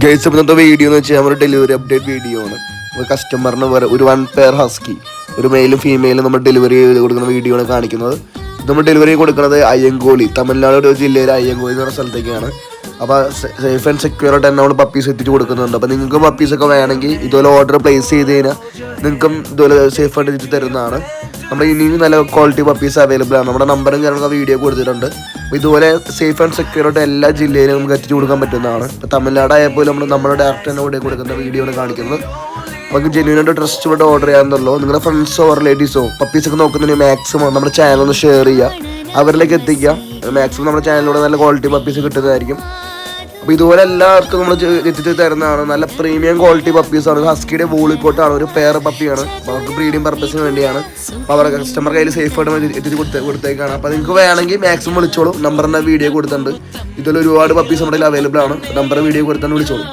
Guys ഇപ്പോഴത്തെ video എന്ന് വെച്ചാൽ നമ്മുടെ ഡെലിവറി അപ്ഡേറ്റ് വീഡിയോ ആണ്. കസ്റ്റമറിന് ഒരു 1 പെയർ ഹസ്കി, ഒരു മെയിലും ഫീമെയിലും നമ്മൾ ഡെലിവറി ചെയ്ത് കൊടുക്കുന്ന വീഡിയോ ആണ് കാണിക്കുന്നത്. നമ്മൾ ഡെലിവറി കൊടുക്കുന്നത് അയ്യങ്കോളി, തമിഴ്നാട് ഒരു ജില്ലയിലെ അയ്യങ്കോളി എന്ന് പറഞ്ഞ സ്ഥലത്തേക്കാണ്. അപ്പോൾ സേഫ് ആൻഡ് സെക്യൂർ ആയിട്ട് തന്നെ നമ്മൾ പപ്പീസ് എത്തിച്ച് കൊടുക്കുന്നുണ്ട്. അപ്പോൾ നിങ്ങൾക്ക് പപ്പീസൊക്കെ വേണമെങ്കിൽ ഇതുപോലെ ഓർഡർ പ്ലേസ് ചെയ്ത് കഴിഞ്ഞാൽ നിങ്ങൾക്കും ഇതുപോലെ സേഫ് ആയിട്ട് എത്തിച്ച് തരുന്നതാണ്. നമ്മുടെ ഇനിയും നല്ല ക്വാളിറ്റി പപ്പീസ് അവൈലബിൾ ആണ്. നമ്മുടെ നമ്പറും കാര്യങ്ങളൊക്കെ വീഡിയോ കൊടുത്തിട്ടുണ്ട്. അപ്പോൾ ഇതുപോലെ സേഫ് ആൻഡ് സെക്യൂർ ആയിട്ട് എല്ലാ ജില്ലയിലും നമുക്ക് എത്തിച്ച് കൊടുക്കാൻ പറ്റുന്നതാണ്. ഇപ്പോൾ തമിഴ്നാടായപ്പോൾ നമ്മുടെ ഡയറക്റ്റ് തന്നെ ഇവിടെ കൊടുക്കുന്ന വീഡിയോ ആണ് കാണിക്കുന്നത്. നമുക്ക് ജെന്യൂനായിട്ട് ട്രസ്റ്റോടെ ഓർഡർ ചെയ്യാമെന്നുള്ളൂ. നിങ്ങളുടെ ഫ്രണ്ട്സോ റിലേറ്റീവ്സോ പപ്പീസൊക്കെ നോക്കുന്നതിന് മാക്സിമം നമ്മുടെ ചാനൽ ഒന്ന് ഷെയർ ചെയ്യുക, അവരിലേക്ക് എത്തിക്കുക. മാക്സിമം നമ്മുടെ ചാനലിലൂടെ നല്ല ക്വാളിറ്റി പപ്പീസ് കിട്ടുന്നതായിരിക്കും. അപ്പോൾ ഇതുപോലെ എല്ലാവർക്കും നമ്മൾ എത്തിച്ച് തരുന്നതാണ്. നല്ല പ്രീമിയം ക്വാളിറ്റി പപ്പീസാണ്. ഹസ്കിയുടെ വോളിക്കോട്ടാണ്, ഒരു പെയർ പപ്പിയാണ്. അപ്പോൾ അവർക്ക് ബ്രീഡിംഗ് പർപ്പസിന് വേണ്ടിയാണ്. അപ്പോൾ അവരുടെ കസ്റ്റമർ കയ്യിൽ സേഫായിട്ട് എത്തിച്ച് കൊടുത്തേക്കാണ്. അപ്പോൾ നിങ്ങൾക്ക് വേണമെങ്കിൽ മാക്സിമം വിളിച്ചോളൂ. നമ്പറിൻ്റെ വീഡിയോ കൊടുത്തിട്ടുണ്ട്. ഇതുപോലെ ഒരുപാട് പപ്പീസ് നമ്മുടെ അവൈലബിൾ ആണ്. നമ്പർ വീഡിയോ കൊടുത്തിട്ട് വിളിച്ചോളൂ.